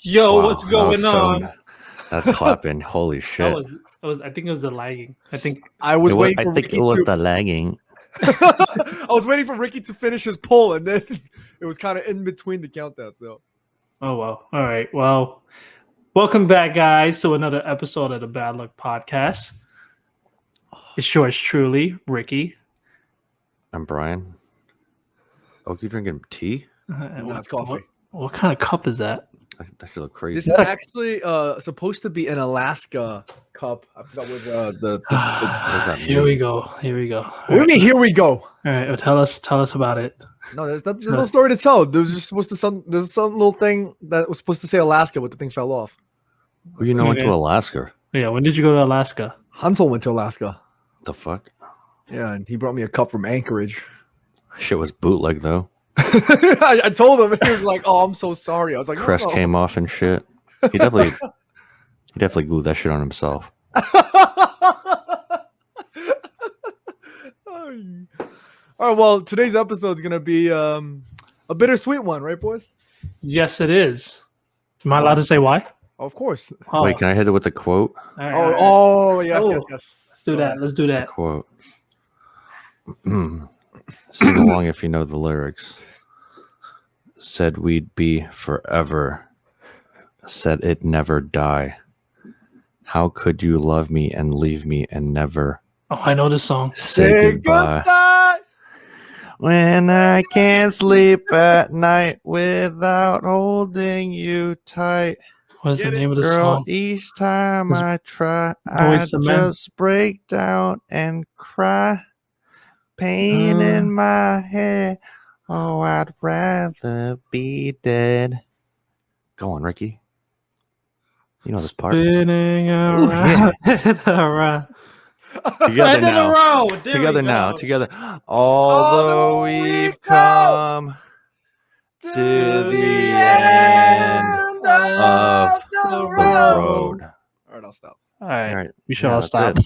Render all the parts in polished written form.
Yo, Wow, what's going on? That's clapping. Holy shit! That was. I think it was the lagging. I think. I was waiting I for think Ricky it was to. the lagging. I was waiting for Ricky to finish his pull, and then it was kind of in between the countdown. So Oh well. All right. Well, welcome back, guys, to another episode of the Bad Luck Podcast. It's yours truly, Ricky. I'm Brian. Oh, you drinking tea? no, it's coffee. What kind of cup is that? That should look crazy. This is actually supposed to be an Alaska cup. I forgot what the does that Here mean? we go. Here we go. What do you mean? Here we go. All right. Well, tell us about it. No, there's no story to tell. There's just supposed to there's some little thing that was supposed to say Alaska, but the thing fell off. Well, you know, went to Okay. Alaska. Yeah. When did you go to Alaska? Hansel went to Alaska. The fuck? Yeah, and he brought me a cup from Anchorage. Shit was bootleg though. I told him, and he was like, "Oh, I'm so sorry." I was like, Crest "No." came off and shit. He definitely glued that shit on himself. All right, well, today's episode is gonna be a bittersweet one, right, boys? Yes, it is. Am I allowed to say why? Of course. Oh, Wait, can I hit it with a quote? all right, Oh, all right. oh, yes, Oh. yes, yes. Let's do that. Let's do that. Quote. Sing along if you know the lyrics. Said we'd be forever. Said it'd never die. How could you love me and leave me and never Oh, I know this song. say goodbye? When I can't sleep at night without holding you tight. What is the Get it, name of the Girl, song? each time It's I try, I Boyz II Men. just break down and cry. Pain in my head. Oh, I'd rather be dead. Go on, Ricky. You know this part. Spinning around and around. Together And in a now. row. There we Together now. go. Together. Although we've come to the end of the road. All right, I'll stop. All right. All right. We should Yeah, all that's stop.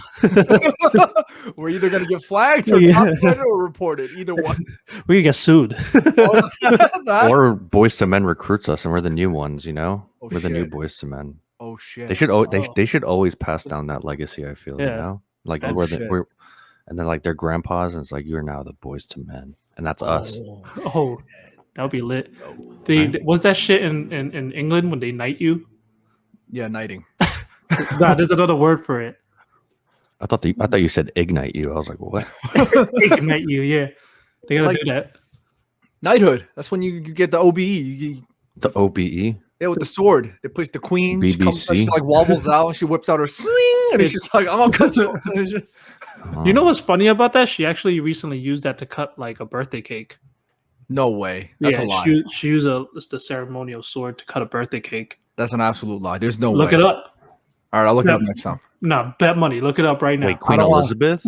We're either gonna get flagged or Yeah. copyrighted or reported. Either one. We could get sued. That- Or Boys to Men recruits us, and we're the new ones. You know, Oh, we're the new shit. Boys to Men. Oh shit. They should. Oh. They should always pass down that legacy. I feel. You Yeah. know, like Oh, shit. and then like their grandpas, and it's like you're now the Boys to Men, and that's us. Oh, that would be lit. Was that shit in England when they knight you? Yeah, knighting. Nah, there's another word for it. I thought you said ignite you. I was like, what? Ignite you, yeah. They gotta Like- do that. Knighthood. That's when you get the OBE. The OBE. Yeah, with the sword. They push the queen. She comes, BBC. she like wobbles out and she whips out her sling, and it's just like, I'm gonna cut you. You know what's funny about that? She actually recently used that to cut like a birthday cake. No way. That's a lie. She used the ceremonial sword to cut a birthday cake. That's an absolute lie. There's no Look way. it up. All right, I'll look it Yeah. up next time. No, bet money. Look it up right now. Wait, Queen don't want- Elizabeth?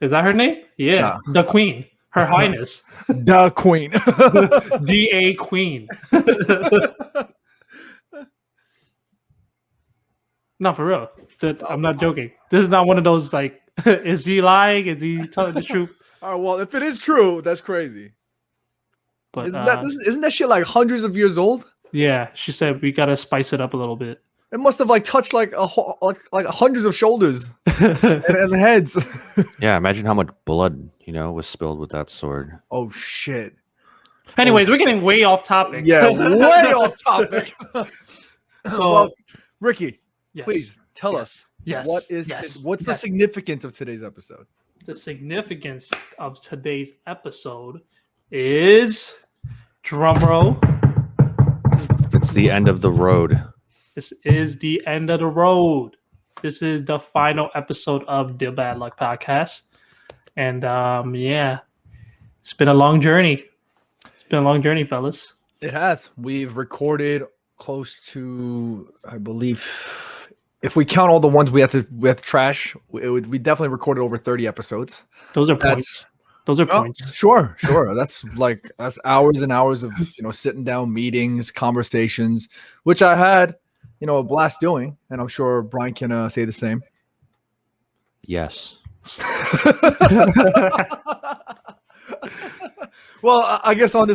Is that her name? Yeah, the Queen, Her Highness, The queen. D.A. Queen. No, for real. I'm not joking. This is not one of those like, is he lying? Is he telling the truth? All right, well, if it is true, that's crazy. But Isn't that shit like hundreds of years old? yeah, she said we gotta spice it up a little bit. It must have like touched like like hundreds of shoulders and heads. Yeah, imagine how much blood, was spilled with that sword. Oh shit. Anyways, we're getting way off topic. Yeah, way off topic. So, Well, Ricky, yes, please tell yes, us yes, what's the yes. significance of today's episode? The significance of today's episode is drumroll. It's the end of the road. This is the end of the road. This is the final episode of the Bad Luck Podcast. And yeah, it's been a long journey. It's been a long journey, fellas. It has. We've recorded close to, I believe, if we count all the ones we had to trash, we definitely recorded over 30 episodes. Those are That's- points. Those are Oh, points. sure. That's hours and hours of sitting down, meetings, conversations, which I had a blast doing, and I'm sure Brian can say the same. Yes. Well, I guess on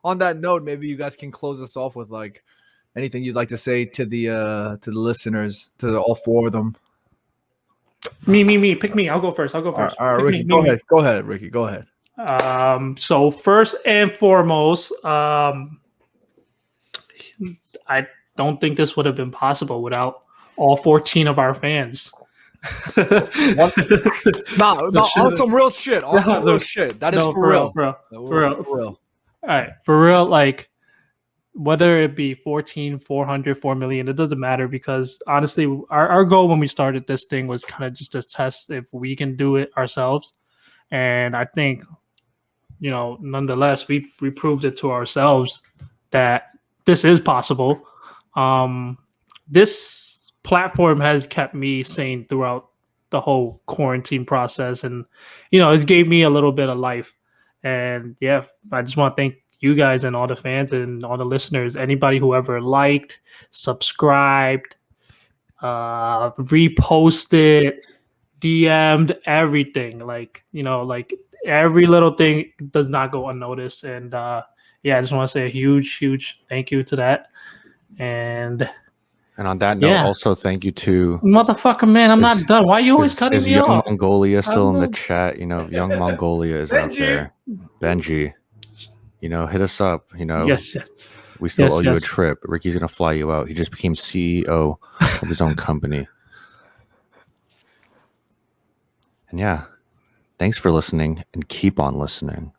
on that note, maybe you guys can close us off with like anything you'd like to say to the listeners, to all four of them. Me. Pick me. I'll go first. All right, Pick Ricky, me, go me. ahead. Go ahead, Ricky. Go ahead. So first and foremost, I don't think this would have been possible without all 14 of our fans. On some real shit. On some real shit. That is No, for real. For real. For real. All right, for real, like whether it be 14, 400, 4 million, it doesn't matter because honestly, our goal when we started this thing was kind of just to test if we can do it ourselves. And I think, nonetheless, we proved it to ourselves that this is possible. This platform has kept me sane throughout the whole quarantine process. And, it gave me a little bit of life. And yeah, I just want to thank you guys and all the fans and all the listeners, anybody who ever liked, subscribed, reposted, DM'd, everything. Like every little thing does not go unnoticed. And I just want to say a huge thank you to that. And on that note, also thank you to motherfucker, man. I'm not done. Why are you always cutting me Young off? Mongolia still in the chat. Young Mongolia is out there. Benji, hit us up. Yes. We still owe you a trip. Ricky's gonna fly you out. He just became CEO of his own company. And yeah, thanks for listening and keep on listening.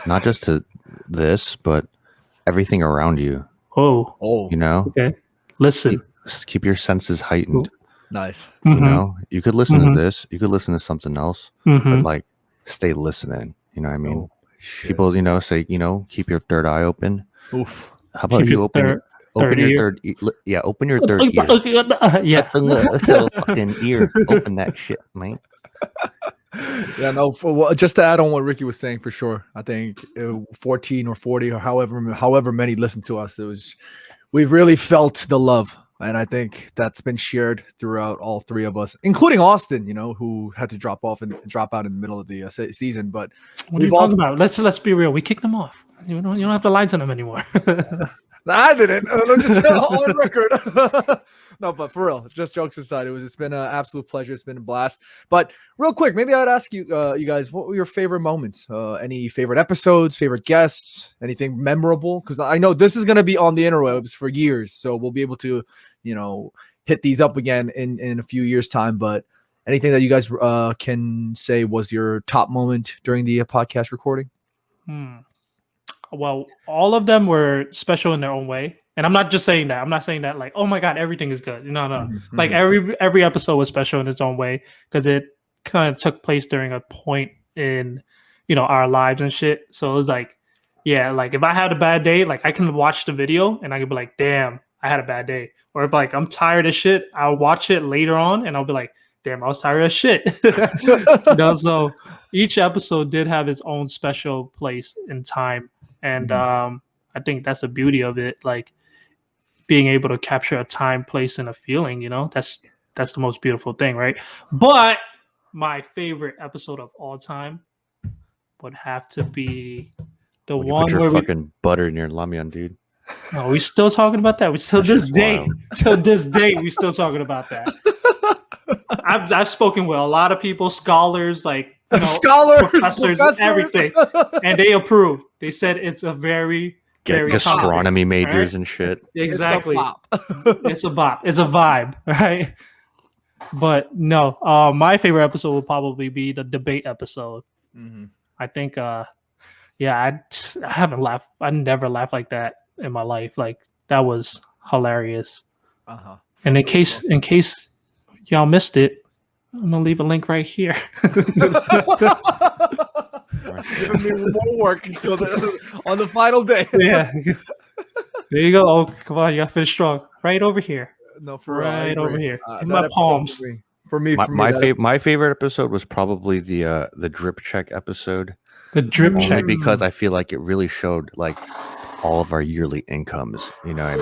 Not just to this, but everything around you. Oh. Okay. Listen. Keep your senses heightened. Nice. You could listen to this. You could listen to something else. Mm-hmm. But stay listening. You know what I mean? Shit. People, say, keep your third eye open. Oof. How about you open your third ear? Open your third ear. Yeah. Little fucking ear. Open that shit, man. Yeah, no. Just to add on what Ricky was saying, for sure. I think 14 or 40 or however many listened to us. We really felt the love, and I think that's been shared throughout all three of us, including Austin. Who had to drop out in the middle of the season. But what are you talking about? Let's be real. We kicked them off. You don't have to lie to them anymore. I didn't. Just on record. No, but for real, just jokes aside, it's been an absolute pleasure. It's been a blast. But real quick, maybe I'd ask you, you guys, what were your favorite moments? Any favorite episodes, favorite guests, anything memorable? Because I know this is going to be on the interwebs for years, so we'll be able to, hit these up again in a few years' time. But anything that you guys can say was your top moment during the podcast recording? Well, all of them were special in their own way. And I'm not just saying that. I'm not saying that like, oh my God, everything is good. No. Mm-hmm. Like every episode was special in its own way because it kind of took place during a point in, our lives and shit. So it was like, yeah, like if I had a bad day, like I can watch the video and I can be like, damn, I had a bad day. Or if like I'm tired of shit, I'll watch it later on and I'll be like, damn, I was tired of shit. So each episode did have its own special place in time. And I think that's the beauty of it. Like, being able to capture a time, place, and a feeling, that's the most beautiful thing, right? But my favorite episode of all time would have to be the one put your where fucking butter in your lamyan, dude. No, we still talking about that. We still That's this just day, wild. till this day, we still talking about that. I've spoken with a lot of people, scholars, like scholars, professors, everything, and they approved. They said it's a very gastronomy majors right? and shit. Exactly. It's a bop. It's a vibe, right? But no, my favorite episode will probably be the debate episode. Mm-hmm. I think, I haven't laughed. I never laughed like that in my life. Like that was hilarious. Uh-huh. And in case y'all missed it, I'm gonna leave a link right here. Giving me more work until on the final day. Yeah. There you go. Oh, come on, you gotta finish strong. Right over here. No, for right over here. In that my episode palms. For me, my favorite episode was probably the drip check episode. The drip Only check. because I feel like it really showed like all of our yearly incomes. You know what I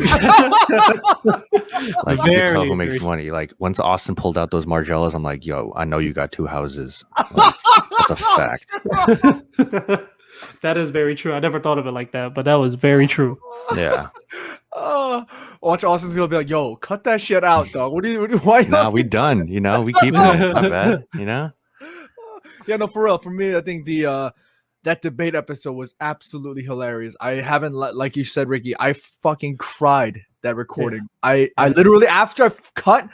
mean? Like you can tell who makes money. Like once Austin pulled out those Margellas, I'm like, yo, I know you got 2 houses. Like, that's a fact. That is very true. I never thought of it like that, but that was very true. Yeah. Watch Austin's gonna be like, "Yo, cut that shit out, dog. Why?" Nah, we done. You know, we keep it. My bad. You know. Yeah, no, for real. For me, I think the that debate episode was absolutely hilarious. I haven't like you said, Ricky. I fucking cried that recording. I literally after I cut,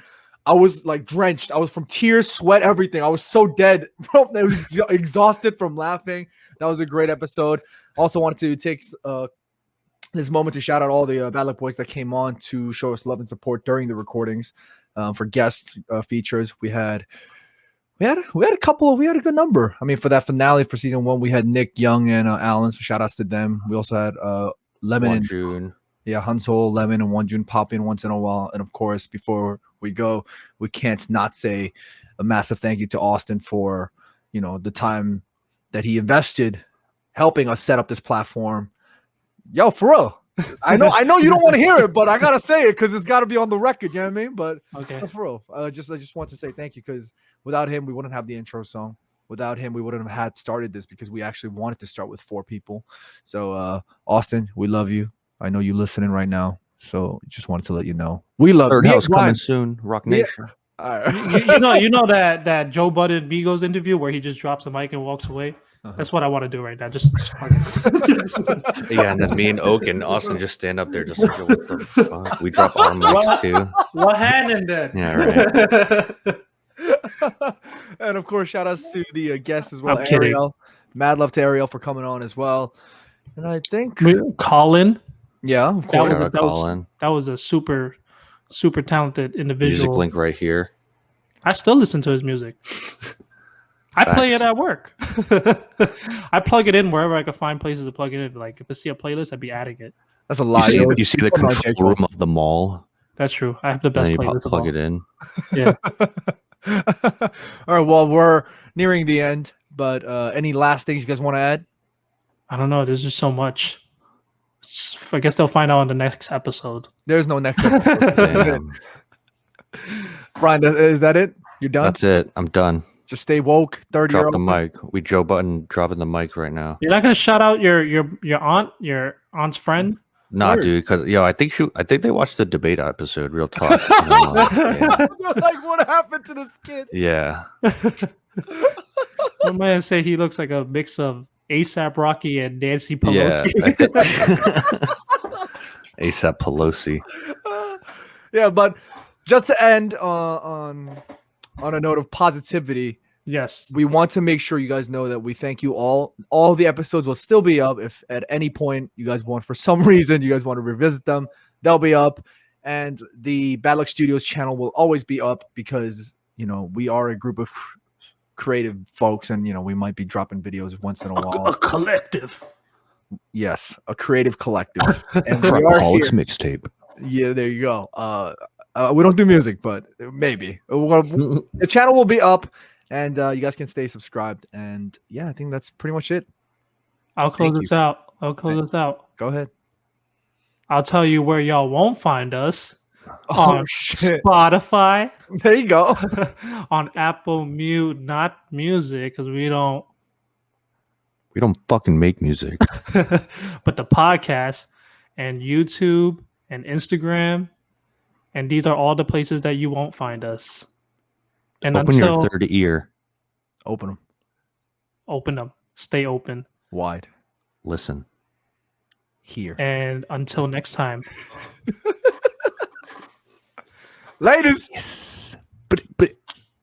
I was like drenched. I was from tears, sweat, everything. I was so dead. I was exhausted from laughing. That was a great episode. Also wanted to take this moment to shout out all the Bad Luck Boys that came on to show us love and support during the recordings. For guest features, we had a good number. I mean, for that finale for season 1, we had Nick Young and Alan. So shout outs to them. We also had Lemon and June. Yeah, Hansol, Lemon, and One June pop in once in a while. And of course, before we go, we can't not say a massive thank you to Austin for, the time that he invested helping us set up this platform. Yo, for real. I know you don't want to hear it, but I gotta say it because it's got to be on the record. You know what I mean? But Okay. for real, I just want to say thank you because without him, we wouldn't have the intro song. Without him, we wouldn't have had started this because we actually wanted to start with 4 people. So, Austin, we love you. I know you're listening right now, so just wanted to let you know we love Third me and house coming Ryan. soon. Rock Yeah. Nation. All right. you know that Joe Budden Migos interview where he just drops the mic and walks away. That's what I want to do right now. Just Yeah, and then me and Oak and Austin just stand up there, just like, yo, what the fuck? We drop our mics too. what hand in there? Yeah, right. And of course, shout outs to the guests as well. I'm kidding. Ariel, mad love to Ariel for coming on as well. And I think, Colin. yeah, of That course. was, Shout out that, was, Colin. that was a super talented Music individual. link right here. I still listen to his music. I play it Facts. at work. I plug it in wherever I can find places to plug it in. Like if I see a playlist, I'd be adding it. That's a lie. You see the Come on, control Jacob. room of the mall, That's true. I have the and best then you playlist. of plug all. it in. Yeah. All right. Well, we're nearing the end, but any last things you guys want to add? I don't know. There's just so much. I guess they'll find out in the next episode. There's no next episode. Damn. Brian, is that it? You're done? That's it. I'm done. Just stay woke. 30 Drop the mic. We Joe Button dropping the mic right now. You're not gonna shout out your aunt's friend? Nah, Word. dude, because I think they watched the debate episode. Real talk. Yeah. Like, what happened to this kid? Yeah. My man say he looks like a mix of ASAP Rocky and Nancy Yeah. Pelosi. ASAP Pelosi. Yeah, but just to end on a note of positivity, Yes. we want to make sure you guys know that we thank you all. All the episodes will still be up. If at any point you guys want, for some reason, you guys want to revisit them, they'll be up. And the Bad Luck Studios channel will always be up because, we are a group of creative folks and, we might be dropping videos once in a while. A collective. Yes, a creative collective. And we are here. mixtape. Yeah, there you go. We don't do music, but maybe. The channel will be up. And you guys can stay subscribed. And yeah, I think that's pretty much it. I'll close Thank this out. Go ahead. I'll tell you where y'all won't find us. Oh, On shit. Spotify, There you go. on Apple Mute, not music, because we don't, We don't fucking make music. but the podcast and YouTube and Instagram. And these are all the places that you won't find us. And Open until your third ear. Open them open them, stay open. wide. Listen. Here. And until next time. Ladies. Yes.